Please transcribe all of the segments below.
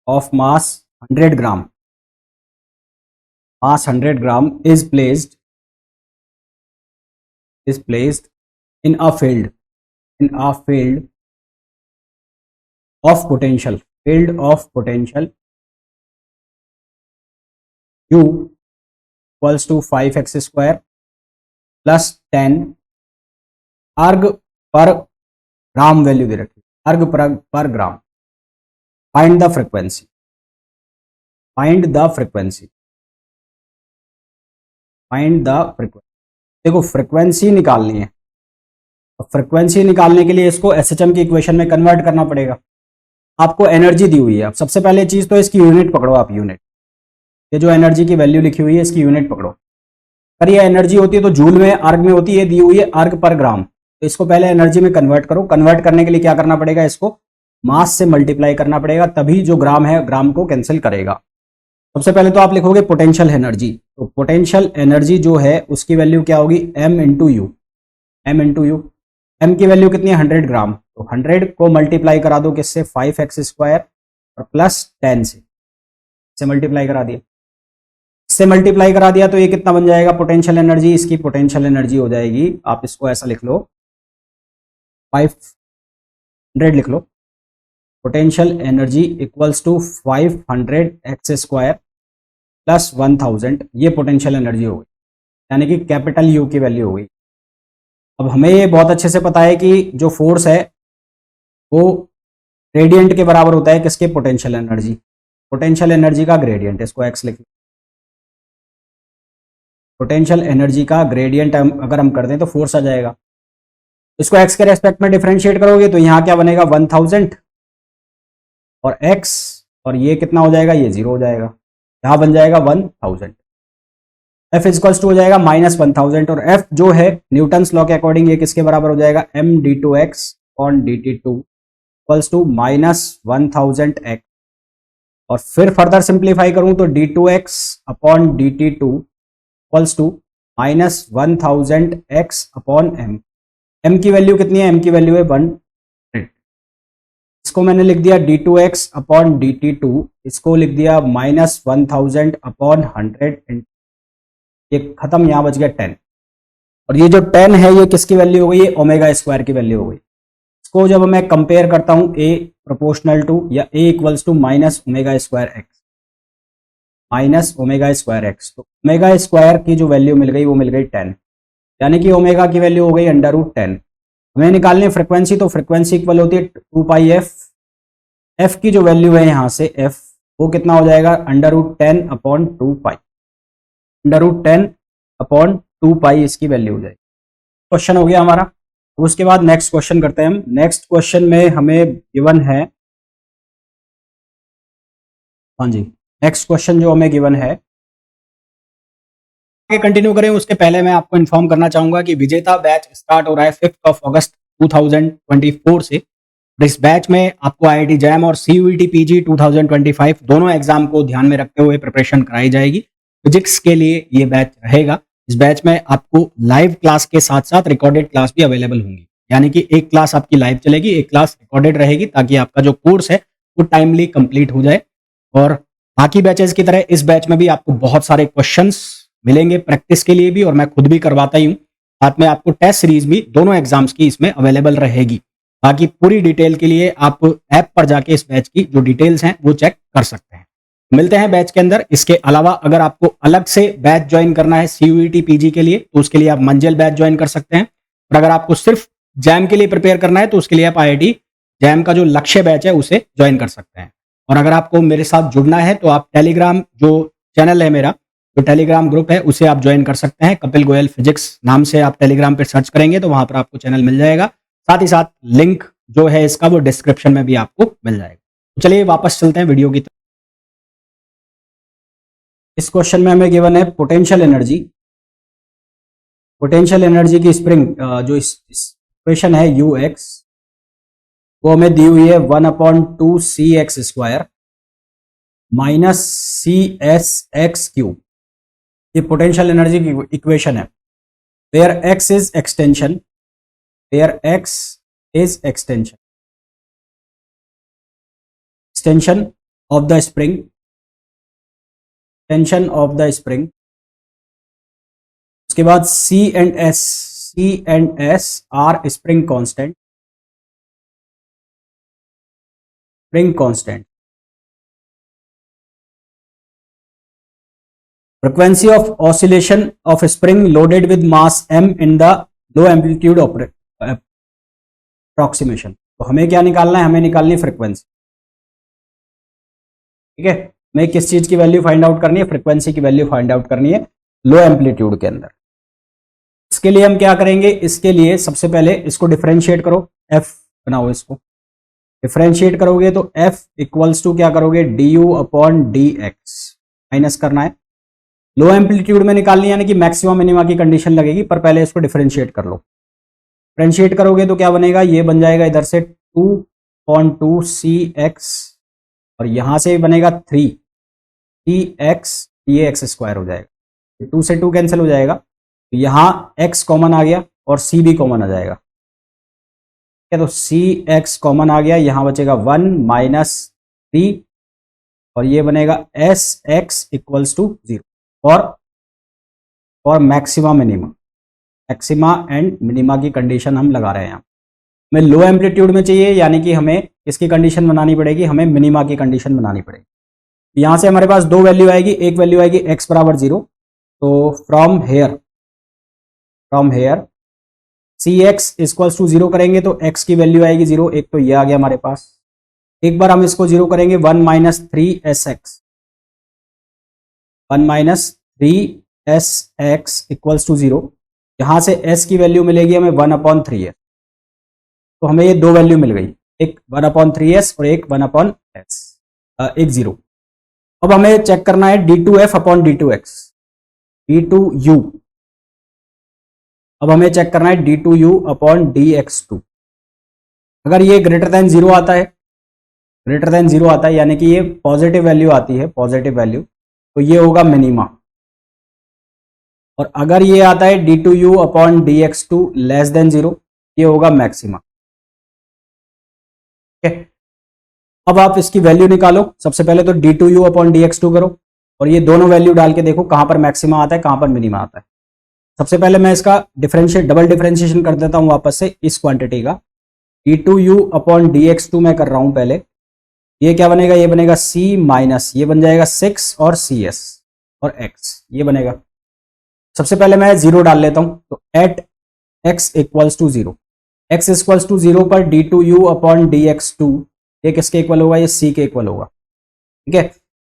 of mass 100 gram, mass 100 gram is placed in a field of potential U equals to 5x square plus 10 अर्ग पर ग्राम value दे रखी, अर्ग पर ग्राम। Find the frequency, देखो frequency निकालनी है। फ्रीक्वेंसी निकालने के लिए इसको एसएचएम की इक्वेशन में कन्वर्ट करना पड़ेगा। आपको एनर्जी दी हुई है। अब सबसे पहले चीज तो इसकी यूनिट पकड़ो आप, यूनिट, ये जो एनर्जी की वैल्यू लिखी हुई है इसकी यूनिट पकड़ो। अगर ये एनर्जी होती है तो जूल में, अर्ग में होती है, दी हुई है अर्ग पर ग्राम, तो इसको पहले एनर्जी में कन्वर्ट करो। कन्वर्ट करने के लिए क्या करना पड़ेगा, इसको मास से मल्टीप्लाई करना पड़ेगा, तभी जो ग्राम है ग्राम को कैंसिल करेगा। सबसे पहले तो आप लिखोगे पोटेंशियल एनर्जी, तो पोटेंशियल एनर्जी जो है उसकी वैल्यू क्या होगी, m इंटू यू। m की वैल्यू कितनी है, 100 ग्राम, तो 100 को मल्टीप्लाई करा दो किससे, 5x स्क्वायर और प्लस 10 से मल्टीप्लाई करा दिया। इससे मल्टीप्लाई करा दिया तो ये कितना बन जाएगा पोटेंशियल एनर्जी, इसकी पोटेंशियल एनर्जी हो जाएगी, आप इसको ऐसा लिख लो, 500 लिख लो, potential energy equals to 500x square plus 1000, ये पोटेंशियल एनर्जी हो गई, यानी कि कैपिटल यू की वैल्यू हो गई। अब हमें ये बहुत अच्छे से पता है कि जो फोर्स है वो ग्रेडियंट के बराबर होता है किसके, पोटेंशियल एनर्जी का ग्रेडियंट, इसको x लिख, पोटेंशियल एनर्जी का ग्रेडियंट अगर हम कर दें तो फोर्स आ जाएगा। इसको x के रेस्पेक्ट में डिफरेंशिएट करोगे तो यहाँ क्या बनेगा, 1000 और x, और ये कितना हो जाएगा, ये 0 हो जाएगा, यहाँ बन जाएगा 1000। F इक्वल्स टू हो जाएगा -1000, और F जो है न्यूटन्स लॉ के अकॉर्डिंग ये किसके बराबर हो जाएगा, m d2x on dt2 equals to -1000x, और फिर फर्दर सिंप्लीफाई करूं तो d2x upon dt2 equals to -1000x upon m। m की वैल्यू कितनी है, m की वैल्यू है 100। इसको मैंने लिख दिया d2x अपॉन dt2, इसको लिख दिया -1000 अपॉन 100, ये खत्म, यहां बच गया 10, और ये जो 10 है ये किसकी वैल्यू हो गई, ये ओमेगा स्क्वायर की वैल्यू हो गई। इसको जब मैं कंपेयर करता हूं a प्रोपोर्शनल टू या a equals to minus omega square x, तो ओमेगा स्क्वायर की जो वैल्यू मिल गई वो मिल गई 10, यानी कि ओमेगा की वैल्यू हो गई √10। हमें निकालनी फ्रीक्वेंसी, तो फ्रीक्वेंसी इक्वल होती है 2πf, f की जो वैल्यू है यहां से f, वो कितना हो जाएगा, √10 अपॉन 2π, √10 अपॉन 2π इसकी वैल्यू हो जाएगी। क्वेश्चन हो गया हमारा। उसके बाद नेक्स्ट क्वेश्चन करते हैं हम। नेक्स्ट क्वेश्चन में हमें गिवन है, हाँ जी, नेक्स्ट क्वेश्चन जो हमें गिवन है, आगे कंटिन्यू करें उसके पहले मैं आपको इन्फॉर्म करना चाहूंगा कि विजेता बैच स्टार्ट हो रहा है 5 अगस्त 2024 से। इस बैच में आपको IIT जैम और CUET PG 2025 दोनों एग्जाम को ध्यान में रखते हुए प्रिपरेशन कराई जाएगी। फिजिक्स के लिए ये बैच रहेगा। इस बैच में आपको लाइव क्लास के साथ साथ रिकॉर्डेड क्लास भी अवेलेबल होंगी, यानी कि एक क्लास आपकी लाइव चलेगी, एक क्लास रिकॉर्डेड रहेगी, ताकि आपका जो कोर्स है वो टाइमली कंप्लीट हो जाए। और बाकी बैचेस की तरह इस बैच में भी आपको बहुत सारे क्वेश्चंस मिलेंगे प्रैक्टिस के लिए भी, और मैं खुद भी करवाता ही हूँ। साथ में आपको टेस्ट सीरीज भी दोनों एग्जाम्स की इसमें अवेलेबल रहेगी। बाकी पूरी डिटेल के लिए आप ऐप पर जाके इस बैच की जो डिटेल्स हैं वो चेक कर सकते हैं। मिलते हैं बैच के अंदर। इसके अलावा अगर आपको अलग से बैच ज्वाइन करना है CUET PG के लिए, तो उसके लिए आप मंजिल बैच ज्वाइन कर सकते हैं। और अगर आपको सिर्फ जैम के लिए प्रिपेयर करना है तो उसके लिए आप IIT जैम का जो लक्ष्य बैच है उसे ज्वाइन कर सकते हैं। और अगर आपको मेरे साथ जुड़ना है तो आप टेलीग्राम जो चैनल है मेरा, जो टेलीग्राम ग्रुप है, उसे आप ज्वाइन कर सकते हैं। कपिल गोयल फिजिक्स नाम से आप टेलीग्राम पर सर्च करेंगे तो वहां पर आपको चैनल मिल जाएगा। साथ ही साथ लिंक जो है इसका वो डिस्क्रिप्शन में भी आपको मिल जाएगा। तो चलिए वापस चलते हैं वीडियो की तरफ। इस क्वेश्चन में हमें गिवन है पोटेंशियल एनर्जी। पोटेंशियल एनर्जी की स्प्रिंग जो इक्वेशन है ux, वो हमें दी हुई है 1/2 cx square minus CS(x cube. ये पोटेंशियल एनर्जी की इक्वेशन है। Where x is extension, extension of the spring, tension of the spring. उसके बाद C&S are spring constant, spring constant. Frequency of oscillation of spring loaded with mass m in the low amplitude approximation. तो हमें क्या निकालना है, हमें निकालनी frequency. ठीक है, हमें किस चीज की वैल्यू फाइंड आउट करनी है, फ्रीक्वेंसी की वैल्यू फाइंड आउट करनी है लो एम्पलीट्यूड के अंदर। इसके लिए हम क्या करेंगे, इसके लिए सबसे पहले इसको डिफरेंशिएट करो, f बनाओ, इसको डिफरेंशिएट करोगे तो f इक्वल्स टू क्या करोगे, du अपॉन dx माइनस करना है। लो एम्पलीट्यूड में निकालनी यानी कि मैक्सिमम मिनिमा की कंडीशन लगेगी, पर पहले इसको डिफरेंशिएट कर लो। डिफरेंशिएट करोगे तो क्या बनेगा, ये बन जाएगा इधर से 2/2 cx और यहां से बनेगा 3 cx, ये x स्क्वायर हो जाएगा, 2 से 2 कैंसिल हो जाएगा, तो यहां x कॉमन आ गया और c भी कॉमन आ जाएगा। तो cx कॉमन आ गया, यहां बचेगा 1 माइनस 3 और ये बनेगा sx इक्वल्स टू 0 और maxima minima, maxima and minima की कंडीशन हम लगा रहे हैं। हमें लो एम्पलीट्यूड में चाहिए यानी कि हमें इसकी कंडीशन बनानी पड़ेगी, हमें मिनिमा की कंडीशन बनानी पड़ेगी। यहां से हमारे पास दो वैल्यू आएगी, एक वैल्यू आएगी x बराबर 0, तो from here cx equals to 0 करेंगे तो x की वैल्यू आएगी 0, एक तो ये आ गया हमारे पास। एक बार हम इसको 0 करेंगे 1 minus 3sx, 1 minus 3sx equals to 0। यहां से s की वैल्यू मिलेगी हमें 1/3s, तो हमें ये दो वैल्यू मिल गई, एक 1/3s और एक 1/s, एक 0। अब हमें चेक करना है d2f अपॉन d2x, d2u। अब हमें चेक करना है d2u अपॉन dx2। अगर ये ग्रेटर देन 0 आता है, ग्रेटर देन 0 आता है यानी कि ये पॉजिटिव वैल्यू आती है, पॉजिटिव वैल्यू, तो ये होगा मिनिमा। और अगर ये आता है d2u upon dx2 less than 0, ये होगा मैक्सिमा। अब आप इसकी वैल्यू निकालो, सबसे पहले तो d2u अपॉन dx2 करो और ये दोनों वैल्यू डाल के देखो कहां पर मैक्सिमा आता है, कहां पर मिनिमा आता है। सबसे पहले मैं इसका डबल डिफरेंशिएशन कर देता हूं वापस से इस क्वांटिटी का, d2u अपॉन dx2 मैं कर रहा हूं पहले। ये क्या बनेगा, ये बनेगा c माइनस, ये बन जाएगा 6 और cs और x, ये बनेगा। सबसे पहले मैं 0 डाल लेता हूं, तो at x equals to 0, x equals to 0 पर d2u अपॉन dx2 ये किसके इक्वल होगा, ये c के इक्वल होगा। ठीक है,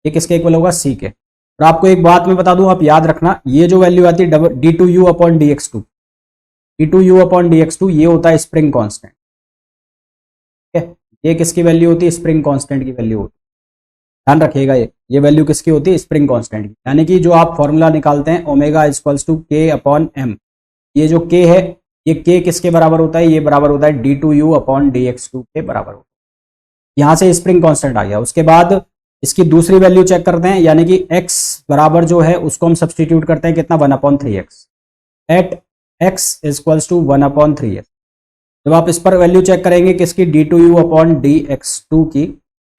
ये किसके इक्वल होगा, c के। और आपको एक बात मैं बता दूं, आप याद रखना, ये जो वैल्यू आती है d2u upon dx2, d2u upon dx2 ये होता है स्प्रिंग कांस्टेंट। ठीक है, ये किसकी वैल्यू होती है, स्प्रिंग कांस्टेंट की वैल्यू होती है। ध्यान रखिएगा, ये वैल्यू किसकी होती है, स्प्रिंग कांस्टेंट की। यानी कि जो आप फॉर्मूला निकालते हैं omega equals to k upon m, ये जो k है, ये k किसके बराबर होता है, ये बराबर होता है d2u अपॉन dx2 के बराबर होता है। यहां से स्प्रिंग कांस्टेंट आ गया। उसके बाद इसकी दूसरी वैल्यू चेक करते हैं, यानी कि x बराबर जो है उसको हम सब्सटीट्यूट करते हैं, कितना 1/3x, eight x equals to 1/3x। जब आप इस पर वैल्यू चेक करेंगे किसकी, d2u अपॉन dx2 की,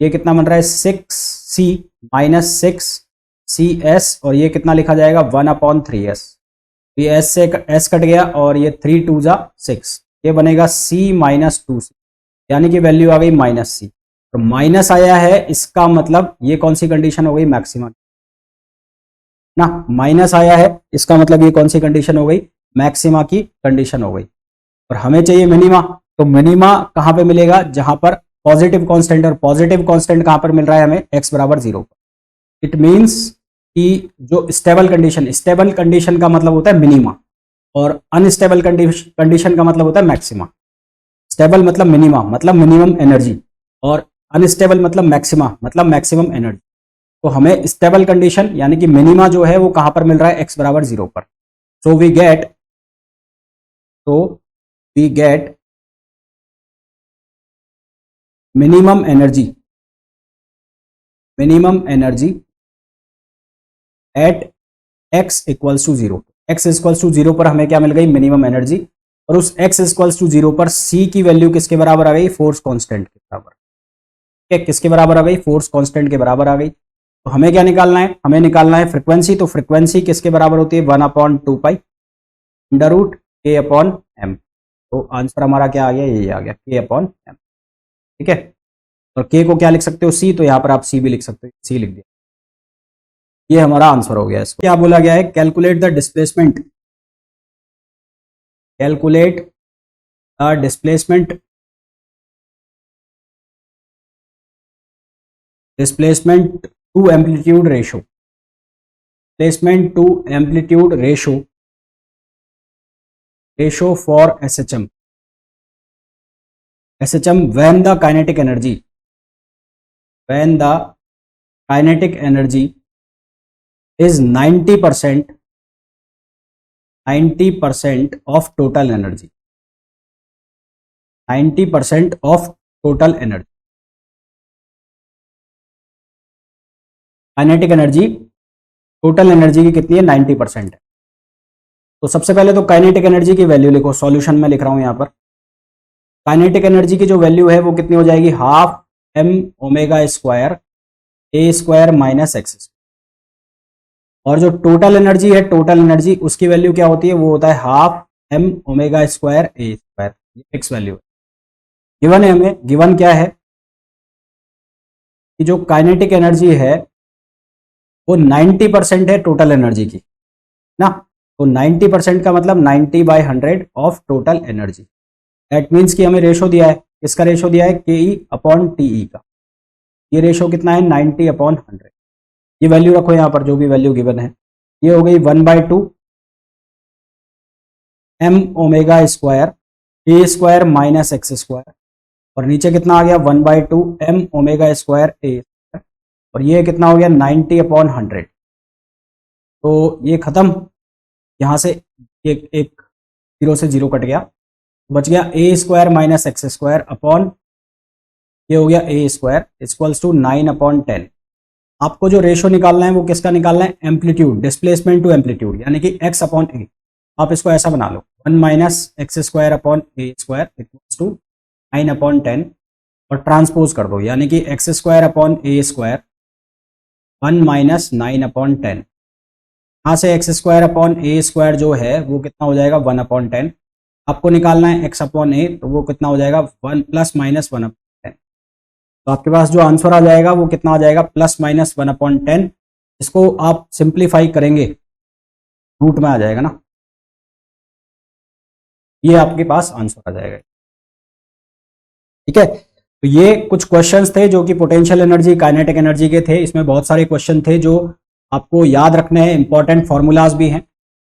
ये कितना बन रहा है 6c माइनस 6cs और ये कितना लिखा जाएगा 1/3s। ये s से s कट गया और ये 3 2 जा 6, ये बनेगा c माइनस 2c, यानी कि वैल्यू आ गई माइनस c। तो माइनस आया है, इसका मतलब ये कौन सी कंडीशन हो गई, मैक्सिमम ना। माइनस आया है इसका मतलब ये कौन सी कंडीशन हो गई, मैक्सिमा की कंडीशन हो गई। और हमें चाहिए मिनिमा, तो मिनिमा कहां पे मिलेगा, जहां पर पॉजिटिव कांस्टेंट, और पॉजिटिव कांस्टेंट कहां पर मिल रहा है हमें, x बराबर 0 पर। इट मींस कि जो स्टेबल कंडीशन का मतलब होता है मिनिमा और अनस्टेबल कंडीशन का मतलब होता है मैक्सिमा। स्टेबल मतलब मिनिमा, मतलब मिनिमम एनर्जी, और अनस्टेबल मतलब मैक्सिमा, मतलब मैक्सिमम एनर्जी। तो हमें स्टेबल कंडीशन यानी कि मिनिमा जो है वो कहां पर मिल रहा है, x बराबर 0 पर। So we get minimum energy at x equals to 0। x equals to 0 पर हमें क्या मिल गई, मिनिमम एनर्जी। और उस x इक्वल्स टू 0 पर c की वैल्यू किसके बराबर आ गई, फोर्स कांस्टेंट के बराबर। किसके बराबर आ गई, फोर्स कांस्टेंट के बराबर आ गई। तो हमें क्या निकालना है, हमें निकालना है फ्रीक्वेंसी। तो फ्रीक्वेंसी किसके बराबर होती है, 1/2 पाई अंडर रूट के अपॉन एम। तो आंसर हमारा क्या आ गया, ये आ गया के अपॉन एम। ठीक है, और के को क्या लिख सकते हो, सी, तो यहाँ पर आप सी भी लिख सकते हो, सी लिख दिया। ये हमारा आंसर हो गया। इसको क्या बोला गया है, calculate the displacement, calculate the displacement, displacement to amplitude ratio, displacement to amplitude ratio, ratio for SHM, SHM when the kinetic energy, when the kinetic energy is 90% of total energy, 90% of total energy, kinetic energy total energy की कितनी है, 90% है। तो सबसे पहले तो kinetic energy की value लिखो, सॉल्यूशन में लिख रहा हूं यहां पर। काइनेटिक एनर्जी की जो वैल्यू है वो कितनी हो जाएगी, हाफ एम ओमेगा स्क्वायर ए स्क्वायर माइनस एक्स। और जो टोटल एनर्जी है, टोटल एनर्जी उसकी वैल्यू क्या होती है, वो होता है हाफ एम ओमेगा स्क्वायर ए स्क्वायर। ये फिक्स वैल्यू है, गिवन है हमें। गिवन क्या है कि जो काइनेटिक एनर्जी है वो 90% है टोटल एनर्जी की ना। तो 90% का मतलब 90/100 of total energy. That means कि हमें रेशो दिया है, किसका रेशो दिया है, KE/TE का। ये रेशो कितना है, 90/100। ये वैल्यू रखो यहाँ पर, जो भी वैल्यू गिवन है। ये हो गई 1/2 एम ओमेगा स्क्वायर ए स्क्वायर माइनस एक्स स्क्वायर, और नीचे कितना आ गया, 1/2 एम ओमेगा स्क्वायर ए, और ये कितना हो गया, 90/100। तो ये खत्म, यहाँ से एक 0 से 0 कट गया, बच गया a square minus x square upon, ये हो गया ए स्क्वायर इक्वल्स टू 9/10। आपको जो रेशो निकालना है वो किसका निकालना है, एम्पलीट्यूड, डिस्प्लेसमेंट टू एम्पलीट्यूड, यानी कि x/a। आप इसको ऐसा बना लो, 1 minus x square upon a square equals to 9/10, और ट्रांसपोज कर दो, यानी कि x square upon a square 1 minus 9/10। यहाँ से x square upon a square जो है वो कितना हो जाएगा, 1/10। आपको निकालना है x/a, तो वो कितना हो जाएगा, 1 प्लस माइनस 1/10। तो आपके पास जो आंसर आ जाएगा वो कितना आ जाएगा, प्लस माइनस 1/10। इसको आप सिंप्लीफाई करेंगे, रूट में आ जाएगा ना, ये आपके पास आंसर आ जाएगा। ठीक है, तो ये कुछ क्वेश्चंस थे जो कि पोटेंशियल एनर्जी, काइनेटिक एनर्जी के थे। इसमें बहुत सारे क्वेश्चन थे जो आपको याद रखने हैं, इंपॉर्टेंट फॉर्मूलाज भी हैं।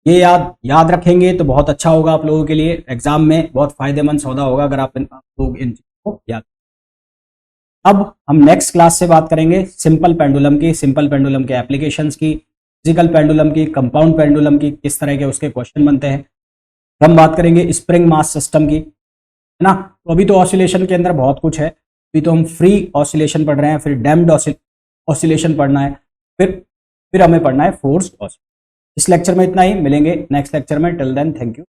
ये याद रखेंगे तो बहुत अच्छा होगा आप लोगों के लिए, एग्जाम में बहुत फायदेमंद सौदा होगा अगर आप लोग इन चीजों को याद। अब हम नेक्स्ट क्लास से बात करेंगे सिंपल पेंडुलम की, सिंपल पेंडुलम के एप्लीकेशंस की, फिजिकल पेंडुलम की, कंपाउंड पेंडुलम की, किस तरह के उसके क्वेश्चन बनते हैं। हम बात करेंगे स्प्रिंग मास सिस्टम की, है ना। तो अभी तो ऑसिलेशन के अंदर बहुत कुछ है, अभी तो हम फ्री ऑसिलेशन पढ़ रहे हैं, फिर डैम्प्ड ऑसिलेशन पढ़ना है, फिर हमें पढ़ना है फोर्स्ड ऑसिलेशन। इस लेक्चर में इतना ही, मिलेंगे नेक्स्ट लेक्चर में। Till then thank you.